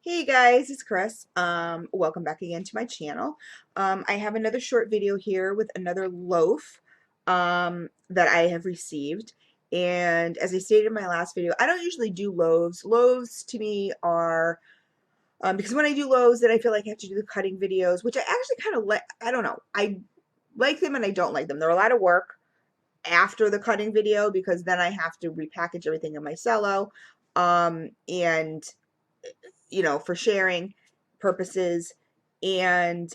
Hey guys, it's Chris. Welcome back again to my channel. I have another short video here with another loaf that I have received. And as I stated in my last video, I don't usually do loaves. Loaves to me are, because when I do loaves, then I feel like I have to do the cutting videos, which I actually kind of like. I don't know. I like them and I don't like them. They're a lot of work after the cutting video because then I have to repackage everything in my cello. And for sharing purposes. And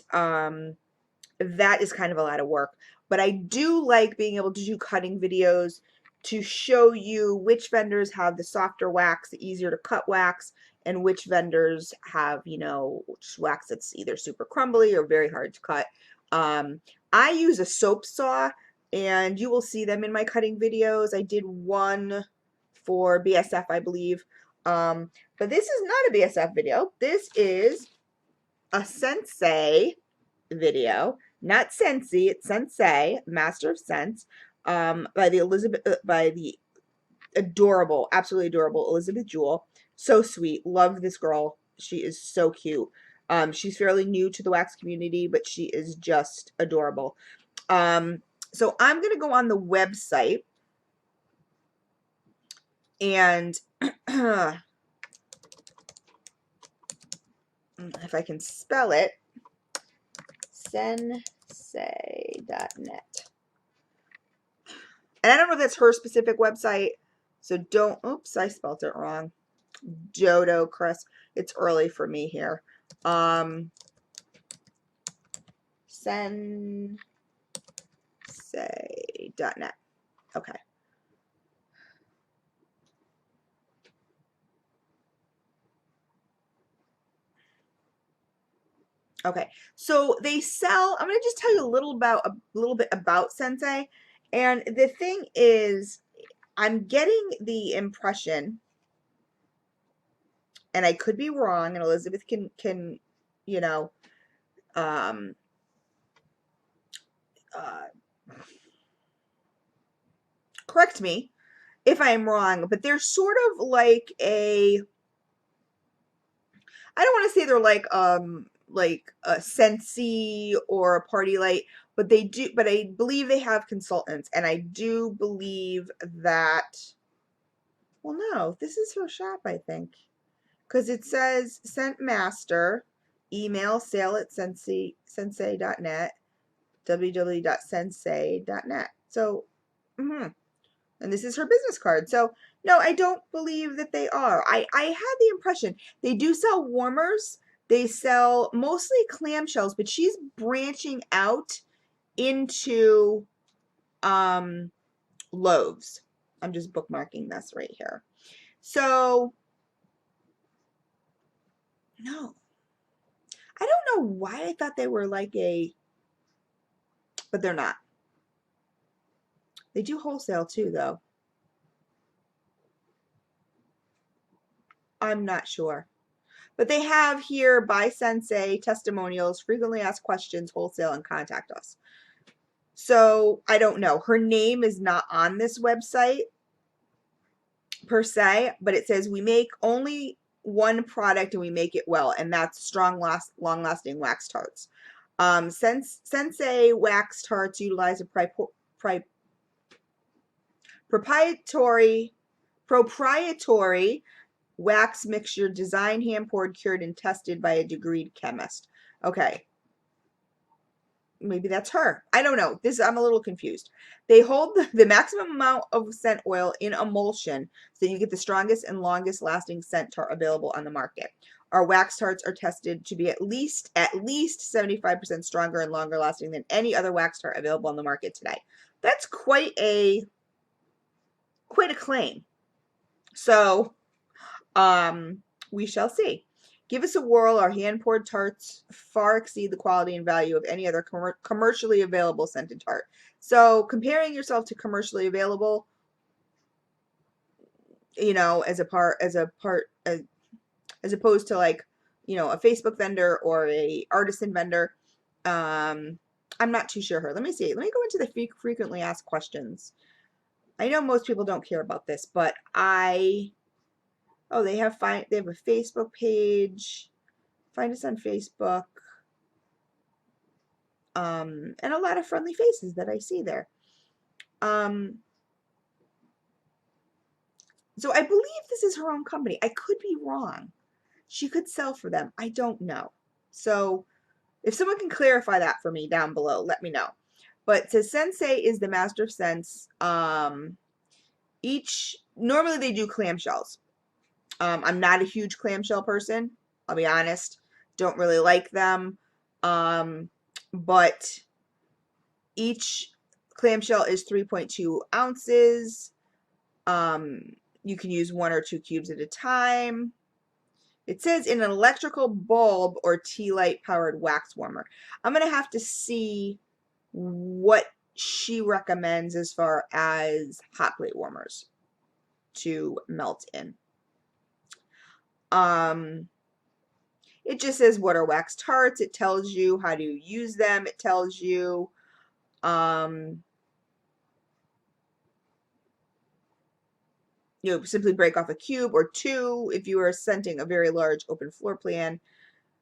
that is kind of a lot of work. But I do like being able to do cutting videos to show you which vendors have the softer wax, the easier to cut wax, and which vendors have, wax that's either super crumbly or very hard to cut. Um, I use a soap saw, and you will see them in my cutting videos. I did one for BSF, I believe. But this is not a BSF video. This is a Scensei video, not Scensei. It's Scensei, Master of Sense, by the adorable, absolutely adorable Elizabeth Jewell. So sweet. Love this girl. She is so cute. She's fairly new to the wax community, but she is just adorable. Um, so I'm gonna go on the website and if I can spell it, sensei.net. And I don't know if that's her specific website, so don't, oops, I spelled it wrong. Dodo, Chris. It's early for me here. Sensei.net. Okay. Okay. So they sell, I'm going to just tell you a little bit about Sensei. And the thing is, I'm getting the impression, and I could be wrong, and Elizabeth can you know, um, uh, correct me if I am wrong, but they're sort of like I don't want to say they're like a Scentsy or a Party Light, but I believe they have consultants, and I do believe that, well, no, this is her shop, I think, because it says Scent Master, email sale at sensei.net, www.sensei.net. So, mhm. And this is her business card. So, no, I don't believe that they are. I had the impression they do sell warmers. They sell mostly clamshells, but she's branching out into um, loaves. I'm just bookmarking this right here. So, no, I don't know why I thought they were like but they're not. They do wholesale too, though. I'm not sure. But they have here by Sensei, testimonials, frequently asked questions, wholesale, and contact us. So I don't know. Her name is not on this website per se, but it says we make only one product and we make it well, and that's strong, long lasting wax tarts. Sensei wax tarts utilize a proprietary proprietary wax mixture designed, hand poured, cured, and tested by a degreed chemist. Okay, maybe that's her. I don't know. I'm a little confused. They hold the maximum amount of scent oil in emulsion so you get the strongest and longest lasting scent tart available on the market. Our wax tarts are tested to be at least 75% stronger and longer lasting than any other wax tart available on the market today. That's quite a claim. So, we shall see. Give us a whirl. Our hand-poured tarts far exceed the quality and value of any other commercially available scented tart. So comparing yourself to commercially available, as opposed to like, a Facebook vendor or a artisan vendor, I'm not too sure her. Let me see. Let me go into the frequently asked questions. I know most people don't care about this, but I Oh, they have they have a Facebook page. Find us on Facebook. And a lot of friendly faces that I see there. Um, so I believe this is her own company. I could be wrong. She could sell for them. I don't know. So if someone can clarify that for me down below, let me know. But it says Scensei is the master of scents. Each normally they do clamshells. I'm not a huge clamshell person. I'll be honest. Don't really like them. But each clamshell is 3.2 ounces. You can use 1 or 2 cubes at a time. It says in an electrical bulb or tea light powered wax warmer. I'm going to have to see what she recommends as far as hot plate warmers to melt in. It just says what are wax tarts. It tells you how to use them. It tells you simply break off a cube or 2 if you are scenting a very large open floor plan.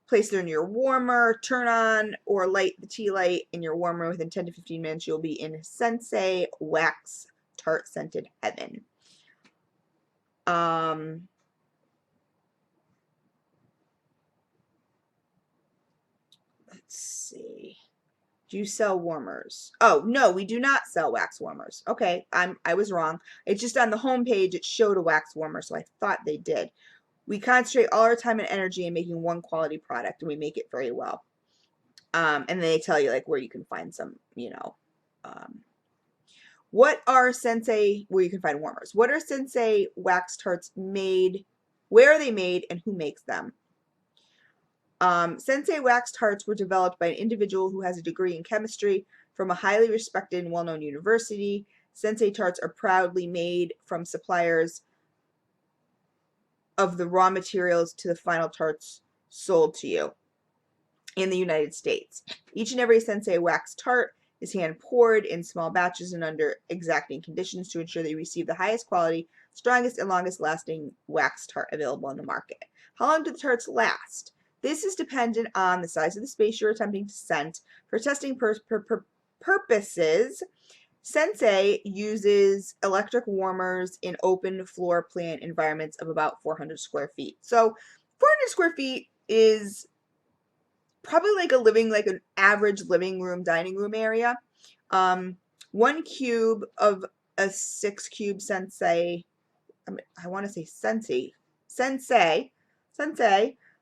Place it in your warmer, turn on or light the tea light in your warmer. Within 10 to 15 minutes, you'll be in Scensei wax tart scented heaven. Let's see. Do you sell warmers? Oh, no, we do not sell wax warmers. Okay, I was wrong. It's just on the home page it showed a wax warmer, so I thought they did. We concentrate all our time and energy in making one quality product, and we make it very well. And then they tell you like where you can find some, what are Scensei, where you can find warmers? What are Scensei wax tarts made? Where are they made and who makes them? Scensei wax tarts were developed by an individual who has a degree in chemistry from a highly respected and well-known university. Scensei tarts are proudly made from suppliers of the raw materials to the final tarts sold to you in the United States. Each and every Scensei wax tart is hand poured in small batches and under exacting conditions to ensure that you receive the highest quality, strongest, and longest lasting wax tart available on the market. How long do the tarts last? This is dependent on the size of the space you're attempting to scent. For testing purposes, Scensei uses electric warmers in open floor plan environments of about 400 square feet. So 400 square feet is probably like an average living room, dining room area. 1 cube of a 6 cube Scensei, I want to say Scensei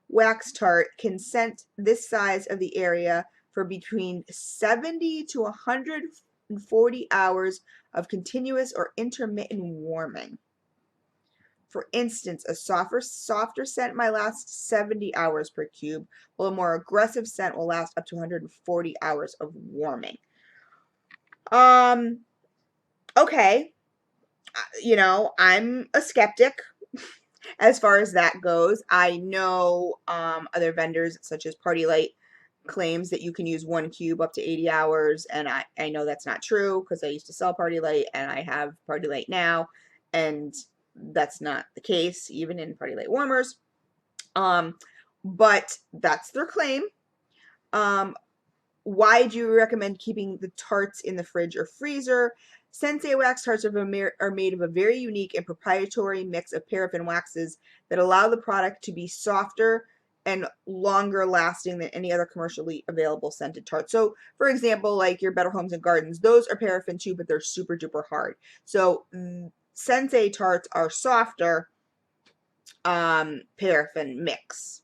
wax tart can scent this size of the area for between 70 to 140 hours of continuous or intermittent warming. For instance, a softer scent might last 70 hours per cube, while a more aggressive scent will last up to 140 hours of warming. Okay, I'm a skeptic as far as that goes. I know other vendors such as Party Light claims that you can use 1 cube up to 80 hours, and I know that's not true because I used to sell Party Light and I have Party Light now, and that's not the case even in Party Light warmers. But that's their claim. Why do you recommend keeping the tarts in the fridge or freezer? Scensei wax tarts are made of a very unique and proprietary mix of paraffin waxes that allow the product to be softer and longer lasting than any other commercially available scented tart. So, for example, like your Better Homes and Gardens, those are paraffin too, but they're super duper hard. So, Scensei tarts are softer paraffin mix.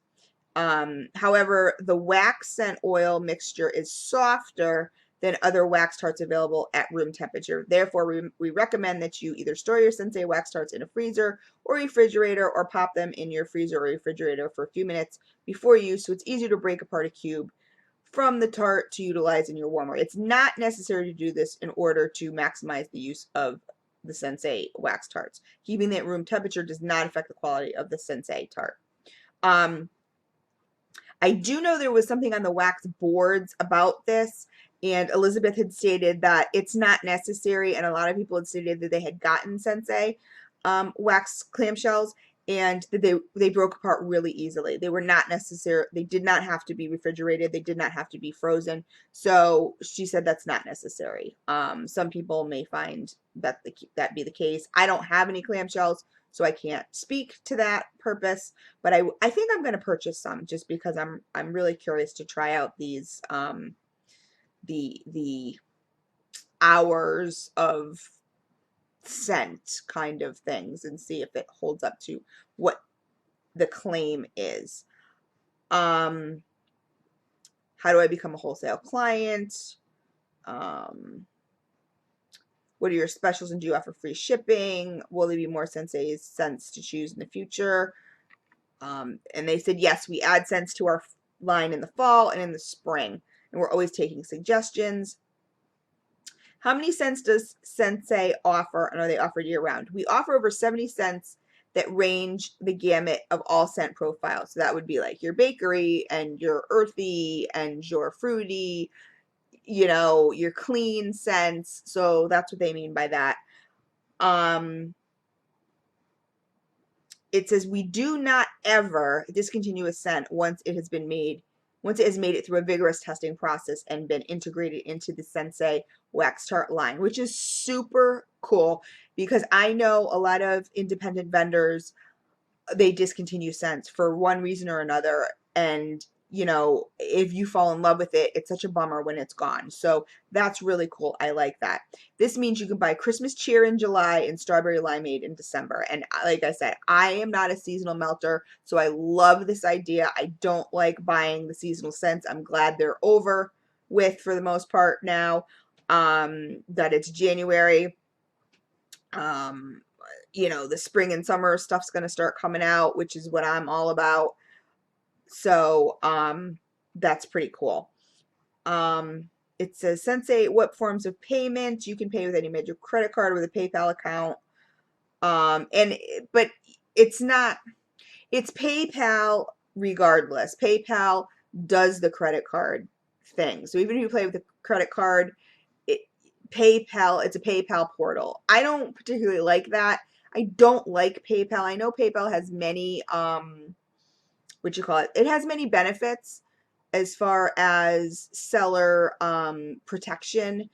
However, the wax scent oil mixture is softer than other wax tarts available at room temperature. Therefore, we recommend that you either store your Scensei wax tarts in a freezer or refrigerator, or pop them in your freezer or refrigerator for a few minutes before use, so it's easier to break apart a cube from the tart to utilize in your warmer. It's not necessary to do this in order to maximize the use of the Scensei wax tarts. Keeping it at room temperature does not affect the quality of the Scensei tart. I do know there was something on the wax boards about this, and Elizabeth had stated that it's not necessary, and a lot of people had stated that they had gotten Scensei wax clamshells, and they broke apart really easily. They were not necessary. They did not have to be refrigerated. They did not have to be frozen. So she said that's not necessary. Some people may find that that be the case. I don't have any clamshells, so I can't speak to that purpose. But I think I'm going to purchase some just because I'm really curious to try out these the hours of scent kind of things and see if it holds up to what the claim is. Um, how do I become a wholesale client? Um, what are your specials and do you offer free shipping? Will there be more Sensei scents to choose in the future? And they said, yes, we add scents to our line in the fall and in the spring. And we're always taking suggestions. How many scents does Scensei offer, and are they offered year round? We offer over 70 scents that range the gamut of all scent profiles. So that would be like your bakery and your earthy and your fruity, your clean scents. So that's what they mean by that. Um, it says we do not ever discontinue a scent once it has made it through a vigorous testing process and been integrated into the Scensei wax tart line, which is super cool because I know a lot of independent vendors, they discontinue scents for one reason or another. And, if you fall in love with it, it's such a bummer when it's gone. So that's really cool. I like that. This means you can buy Christmas cheer in July and strawberry limeade in December. And like I said, I am not a seasonal melter, so I love this idea. I don't like buying the seasonal scents. I'm glad they're over with for the most part now, that it's January. Um, the spring and summer stuff's going to start coming out, which is what I'm all about. So, that's pretty cool. It says, Sensei, what forms of payment? You can pay with any major credit card or with a PayPal account. But it's not, it's PayPal regardless. PayPal does the credit card thing. So even if you play with a credit card, it, it's a PayPal portal. I don't particularly like that. I don't like PayPal. I know PayPal has many, it has many benefits as far as seller protection.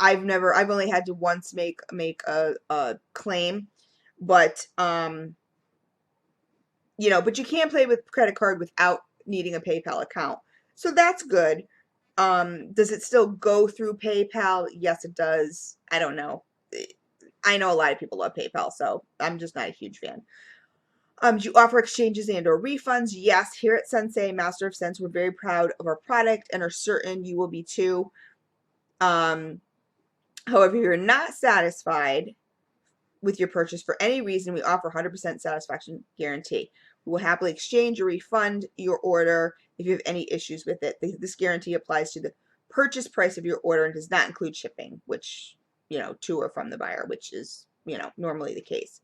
I've only had to once make a claim, but but you can play with credit card without needing a PayPal account. So that's good. Does it still go through PayPal? Yes, it does. I don't know. I know a lot of people love PayPal, so I'm just not a huge fan. Do you offer exchanges and or refunds? Yes, here at Scensei, Master of Scents, we're very proud of our product and are certain you will be too. However, if you're not satisfied with your purchase for any reason, we offer 100% satisfaction guarantee. We will happily exchange or refund your order if you have any issues with it. This guarantee applies to the purchase price of your order and does not include shipping, which, to or from the buyer, which is, normally the case.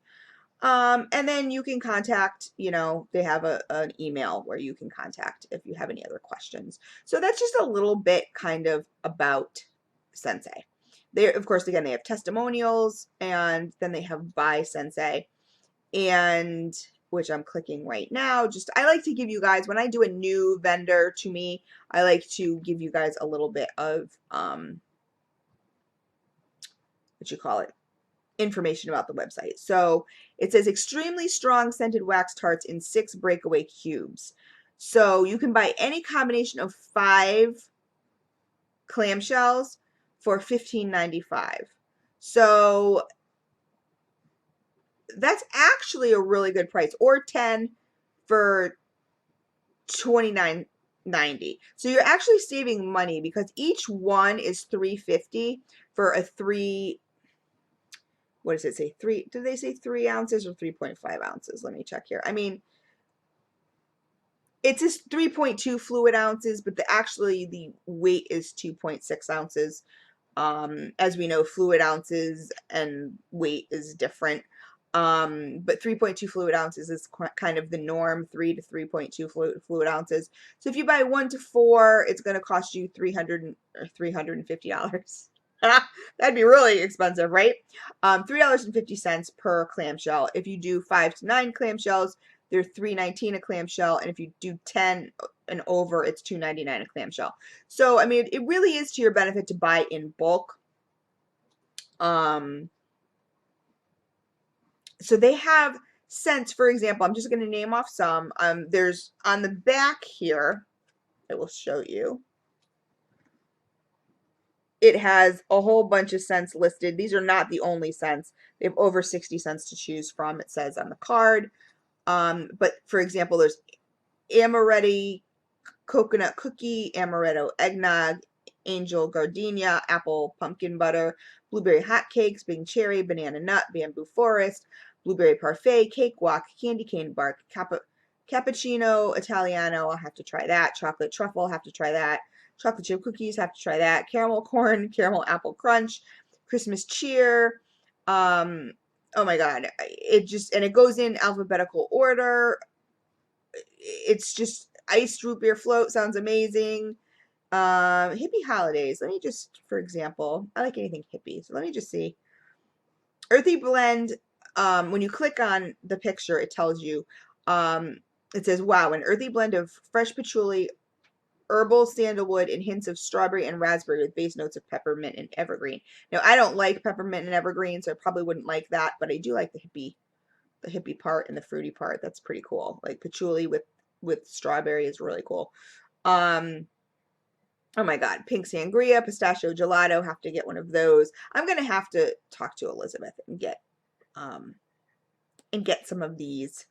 And then you can contact, they have an email where you can contact if you have any other questions. So that's just a little bit kind of about Scensei. They, of course, again, they have testimonials and then they have by Scensei, and which I'm clicking right now. I like to give you guys, when I do a new vendor to me, I like to give you guys a little bit of, information about the website. So it says extremely strong scented wax tarts in 6 breakaway cubes. So you can buy any combination of 5 clamshells for $15.95. So that's actually a really good price, or 10 for $29.90. So you're actually saving money because each one is $3.50 for a 3, what does it say? Did they say 3 ounces or 3.5 ounces? Let me check here. I mean, it says 3.2 fluid ounces, but the weight is 2.6 ounces. As we know, fluid ounces and weight is different. But 3.2 fluid ounces is kind of the norm, 3 to 3.2 fluid ounces. So if you buy 1 to 4, it's going to cost you $350. That'd be really expensive, right? $3.50 per clamshell. If you do 5 to 9 clamshells, they're $3.19 a clamshell, and if you do 10 and over, it's $2.99 a clamshell. So, I mean, it really is to your benefit to buy in bulk. So they have scents, for example, I'm just going to name off some. There's on the back here, I will show you. It has a whole bunch of scents listed. These are not the only scents. They have over 60 scents to choose from, it says on the card. But for example, there's amaretti coconut cookie, amaretto eggnog, angel gardenia, apple pumpkin butter, blueberry hotcakes, Bing cherry, banana nut, bamboo forest, blueberry parfait, cakewalk, candy cane bark, cappuccino Italiano, I'll have to try that, chocolate truffle, I'll have to try that, chocolate chip cookies, have to try that, caramel corn, caramel apple crunch, Christmas cheer, oh my god, and it goes in alphabetical order. It's just iced root beer float sounds amazing. Hippie holidays. Let me just, for example, I like anything hippie. So let me just see. Earthy blend. When you click on the picture, it tells you. It says, "Wow, an earthy blend of fresh patchouli, herbal sandalwood, and hints of strawberry and raspberry with base notes of peppermint and evergreen." Now, I don't like peppermint and evergreen, so I probably wouldn't like that, but I do like the hippie part and the fruity part. That's pretty cool. Like patchouli with strawberry is really cool. Oh my God, pink sangria, pistachio gelato, have to get one of those. I'm gonna have to talk to Elizabeth um and get some of these.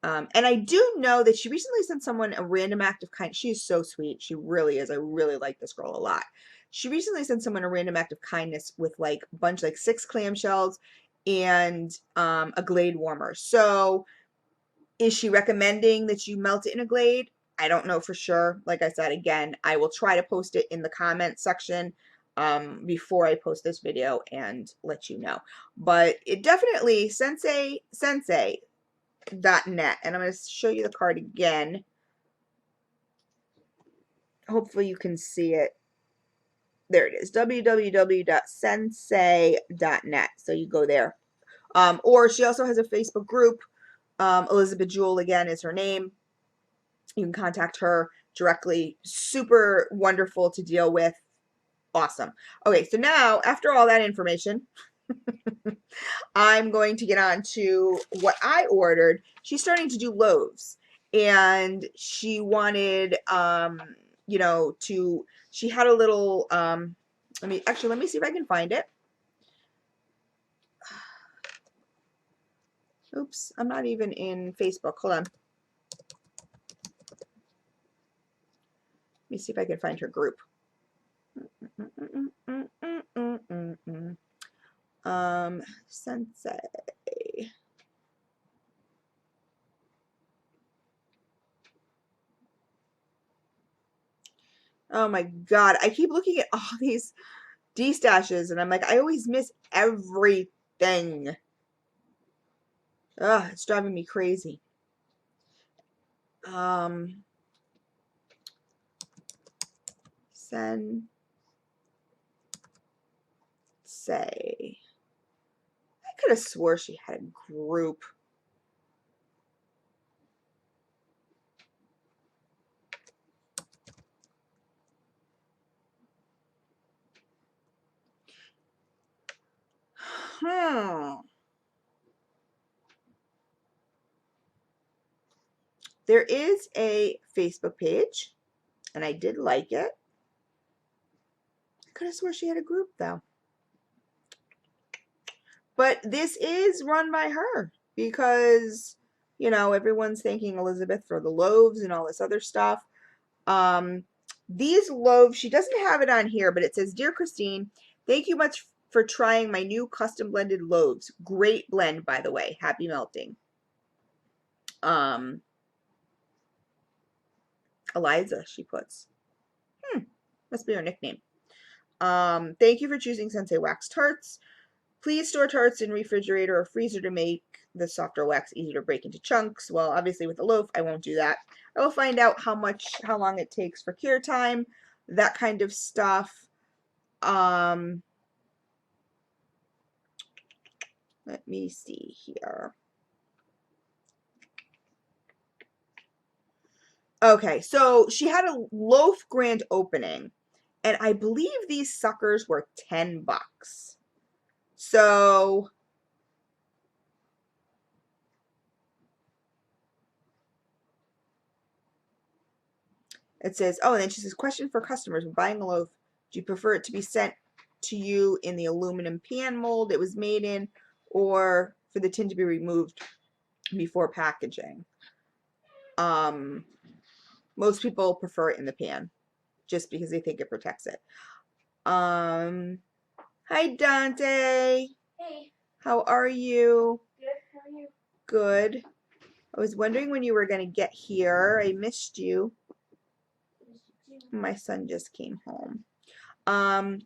And I do know that she recently sent someone a random act of kindness. She is so sweet. She really is. I really like this girl a lot. She recently sent someone a random act of kindness with like a bunch, like 6 clamshells and a Glade warmer. So is she recommending that you melt it in a Glade? I don't know for sure. Like I said, again, I will try to post it in the comment section before I post this video and let you know. But it definitely, Scensei.net, and I'm going to show you the card again. Hopefully you can see it. There it is, www.scensei.net. So you go there. Or she also has a Facebook group. Elizabeth Jewell, again, is her name. You can contact her directly. Super wonderful to deal with. Awesome. Okay, so now, after all that information, I'm going to get on to what I ordered. She's starting to do loaves, and she wanted, she had a little, let me see if I can find it. Oops, I'm not even in Facebook. Hold on. Let me see if I can find her group. Scensei. Oh my God. I keep looking at all these D-stashes and I'm like, I always miss everything. Ugh, it's driving me crazy. Scensei. I could have swore she had a group. There is a Facebook page, and I did like it. I could have swore she had a group, though. But this is run by her because, everyone's thanking Elizabeth for the loaves and all this other stuff. These loaves, she doesn't have it on here, but it says, "Dear Christine, thank you much for trying my new custom blended loaves. Great blend, by the way. Happy melting." Eliza, she puts. Must be her nickname. Thank you for choosing Scensei Wax Tarts. Please store tarts in refrigerator or freezer to make the softer wax easier to break into chunks. Well, obviously with the loaf, I won't do that. I will find out how long it takes for cure time, that kind of stuff. Um, let me see here. Okay, so she had a Loaf grand opening, and I believe these suckers were $10. So it says, oh, and then she says, question for customers when buying a loaf, do you prefer it to be sent to you in the aluminum pan mold it was made in, or for the tin to be removed before packaging? Um, Most people prefer it in the pan just because they think it protects it. Hi Dante. Hey. How are you? Good. How are you? Good. I was wondering when you were going to get here. I missed you. My son just came home. I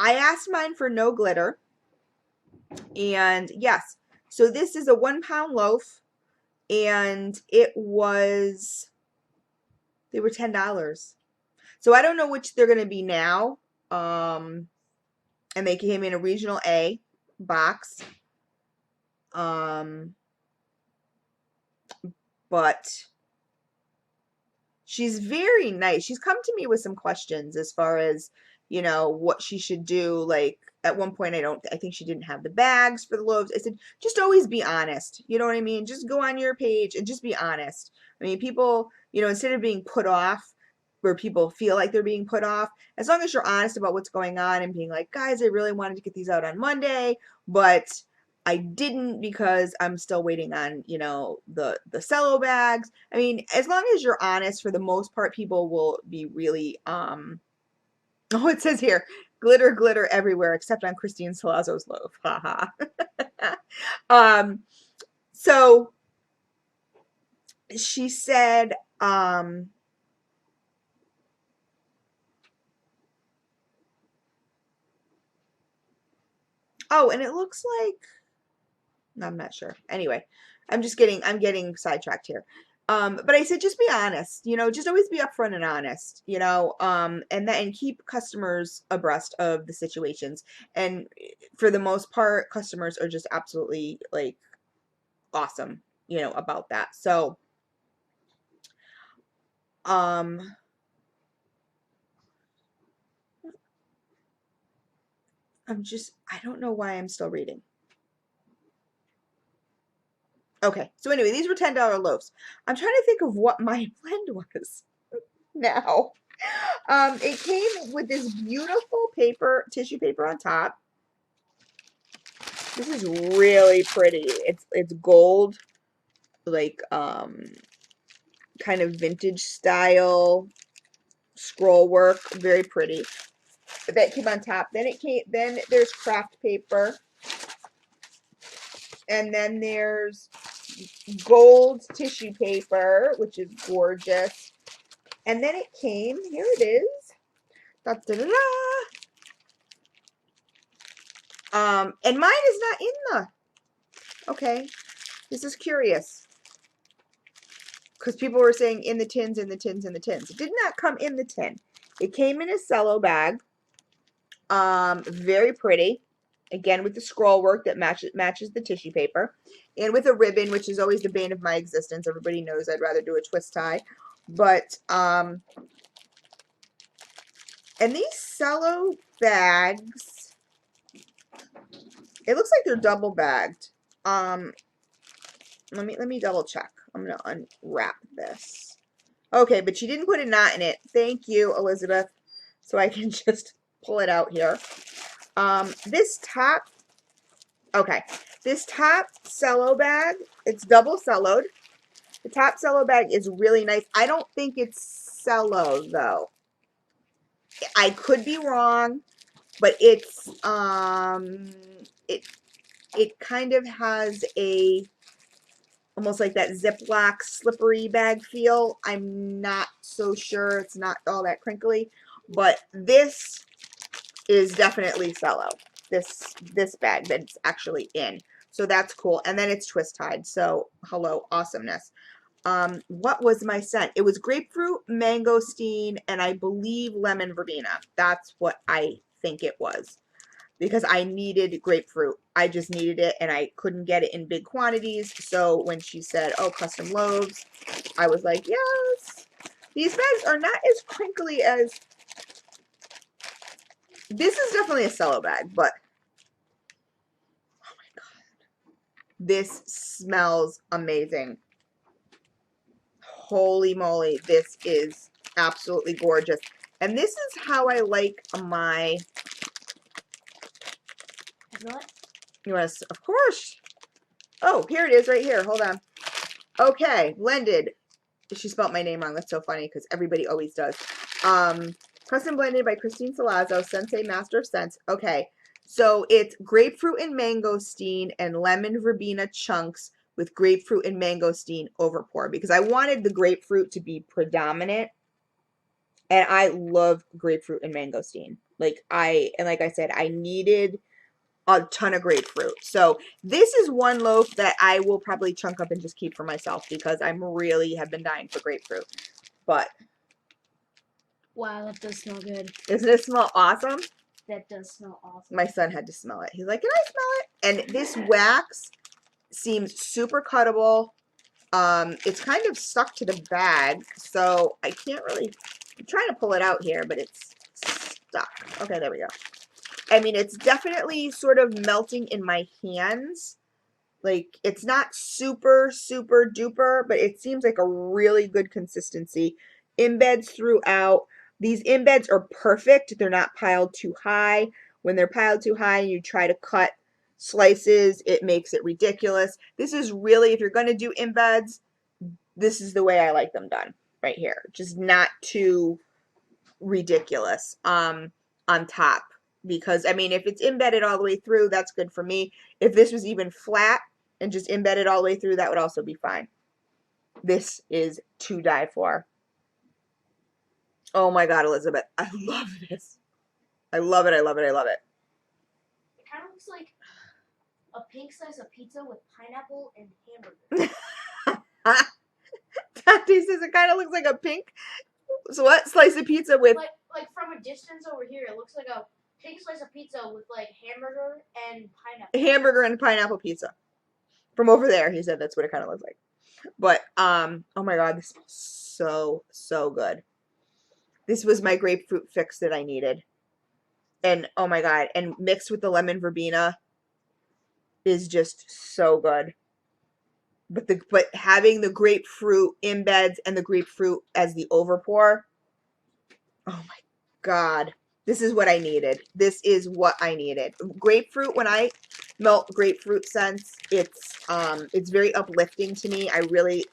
asked mine for no glitter. And yes, so this is a 1 pound loaf. And it was, they were $10. So I don't know which they're going to be now. And they came in a regional A box. But she's very nice. She's come to me with some questions as far as, what she should do. Like at one point, I think she didn't have the bags for the loaves. I said, just always be honest. You know what I mean? Just go on your page and just be honest. I mean, people, instead of being put off, where people feel like they're being put off, as long as you're honest about what's going on and being like, guys, I really wanted to get these out on Monday, but I didn't because I'm still waiting on, the cello bags. I mean, as long as you're honest, for the most part, people will be really, oh, it says here, glitter, glitter everywhere except on Christine Salazzo's loaf. Haha. um, so she said, oh, and it looks like, I'm not sure. Anyway, I'm getting sidetracked here. But I said, just be honest, just always be upfront and honest, and keep customers abreast of the situations. And for the most part, customers are just absolutely like awesome, about that. So, um, I don't know why I'm still reading. Okay. So anyway, these were $10 loaves. I'm trying to think of what my blend was now. It came with this beautiful tissue paper on top. This is really pretty. It's gold, like kind of vintage style scroll work, very pretty. That came on top. Then there's craft paper, and then there's gold tissue paper, which is gorgeous. And then it came, here it is. Da, da, da, da. And mine is not in okay, this is curious. Because people were saying in the tins, in the tins, in the tins. It did not come in the tin. It came in a cello bag. Very pretty. Again, with the scroll work that matches the tissue paper. And with a ribbon, which is always the bane of my existence. Everybody knows I'd rather do a twist tie. But, and these cello bags, it looks like they're double bagged. Let me double check. I'm gonna unwrap this. Okay, but she didn't put a knot in it. Thank you, Elizabeth. So I can just pull it out here. This top, okay, this top cello bag, it's double celloed. The top cello bag is really nice. I don't think it's cello though. I could be wrong, but it's it kind of has a almost like that Ziploc slippery bag feel. I'm not so sure. It's not all that crinkly, but this is definitely cello. This bag that it's actually in. So that's cool. And then it's twist tied. So hello, awesomeness. What was my scent? It was grapefruit, mangosteen, and I believe lemon verbena. That's what I think it was, because I needed grapefruit. I just needed it, and I couldn't get it in big quantities. So when she said, oh, custom loaves, I was like, yes. These bags are not as crinkly as, this is definitely a cello bag, but oh my God, this smells amazing. Holy moly, this is absolutely gorgeous. And this is how I like my, you want to, of course. Oh, here it is right here. Hold on. Okay, blended. She spelled my name wrong. That's so funny because everybody always does. Custom blended by Christine Salazzo, Scensei Master of Scents. Okay, so it's grapefruit and mangosteen and lemon verbena chunks with grapefruit and mangosteen overpour, because I wanted the grapefruit to be predominant, and I love grapefruit and mangosteen. Like I said, I needed a ton of grapefruit. So this is one loaf that I will probably chunk up and just keep for myself, because I'm really have been dying for grapefruit. But wow, that does smell good. doesn't it smell awesome? That does smell awesome. My son had to smell it. He's like, can I smell it? And this wax seems super cuttable. It's kind of stuck to the bag, so I can't really, I'm trying to pull it out here, but it's stuck. Okay, there we go. I mean, it's definitely sort of melting in my hands. Like, it's not super, super duper, but it seems like a really good consistency. Embeds throughout. These embeds are perfect. They're not piled too high. When they're piled too high and you try to cut slices, it makes it ridiculous. This is really, if you're going to do embeds, this is the way I like them done right here. Just not too ridiculous on top. Because, I mean, if it's embedded all the way through, that's good for me. If this was even flat and just embedded all the way through, that would also be fine. This is to die for. Oh my God, Elizabeth. I love this. I love it. I love it. I love it. It kind of looks like a pink slice of pizza with pineapple and hamburger. Tati says it kind of looks like a pink, so what, slice of pizza with, like from a distance over here, it looks like a pink slice of pizza with like hamburger and pineapple. hamburger and pineapple pizza. From over there, he said that's what it kind of looks like. But oh my God, this smells so good. This was my grapefruit fix that I needed. And oh my God, and mixed with the lemon verbena is just so good. But having the grapefruit embeds and the grapefruit as the overpour, oh my God, this is what I needed. This is what I needed. Grapefruit, when I melt grapefruit scents, it's very uplifting to me. I really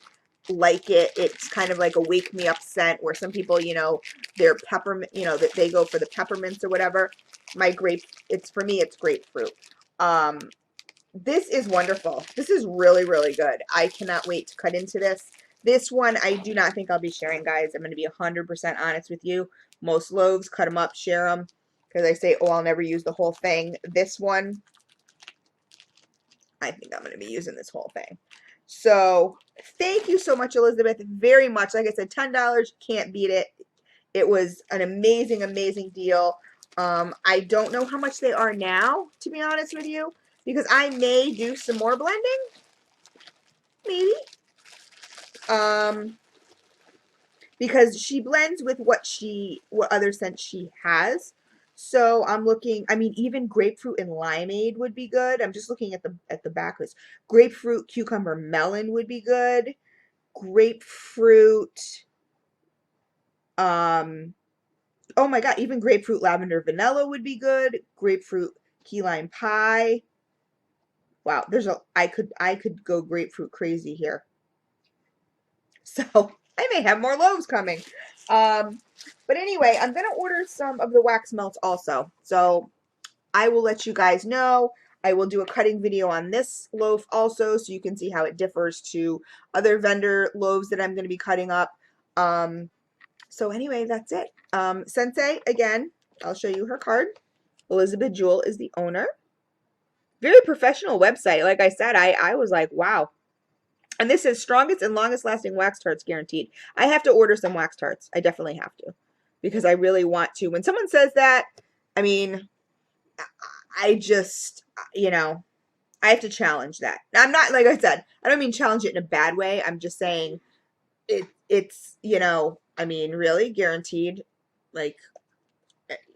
like it. It's kind of like a wake me up scent, where some people, they're peppermint, that they go for the peppermints or whatever. It's for me, it's grapefruit. This is wonderful. This is really, really good. I cannot wait to cut into this. This one, I do not think I'll be sharing, guys. I'm going to be 100% honest with you. Most loaves, cut them up, share them, because I say, oh, I'll never use the whole thing. This one, I think I'm going to be using this whole thing. So thank you so much, Elizabeth, very much. Like I said, $10, can't beat it. It was an amazing, amazing deal. I don't know how much they are now, to be honest with you, because I may do some more blending. Maybe. Because she blends with what other scents she has. So I'm looking, I mean, even grapefruit and limeade would be good. I'm just looking at the back list. Grapefruit, cucumber, melon would be good. Grapefruit, oh my God, even grapefruit, lavender, vanilla would be good. Grapefruit, key lime pie. Wow, I could go grapefruit crazy here. So I may have more loaves coming. But anyway, I'm going to order some of the wax melts also. So I will let you guys know. I will do a cutting video on this loaf also, so you can see how it differs to other vendor loaves that I'm going to be cutting up. So anyway, that's it. Scensei, again, I'll show you her card. Elizabeth Jewell is the owner. Very professional website. Like I said, I was like, wow. And this says strongest and longest lasting wax tarts guaranteed. I have to order some wax tarts. I definitely have to, because I really want to. When someone says that, I mean, I just, I have to challenge that. I'm not, like I said, I don't mean challenge it in a bad way. I'm just saying it's, I mean, really guaranteed. Like,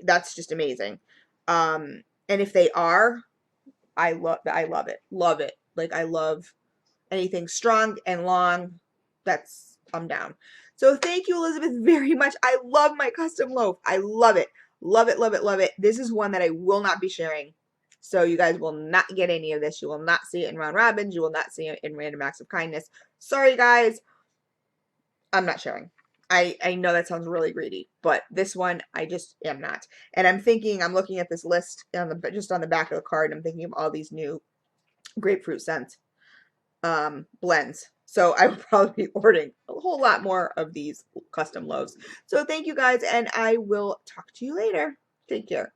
that's just amazing. And if they are, I love it. Love it. Like, I love anything strong and long. I'm down. So thank you, Elizabeth, very much. I love my custom loaf. I love it. Love it, love it, love it. This is one that I will not be sharing. So you guys will not get any of this. You will not see it in round robins. You will not see it in random acts of kindness. Sorry, guys. I'm not sharing. I know that sounds really greedy, but this one I just am not. And I'm looking at this list on the just on the back of the card. And I'm thinking of all these new grapefruit scents blends. So I will probably be ordering a whole lot more of these custom loaves. So thank you guys, and I will talk to you later. Take care.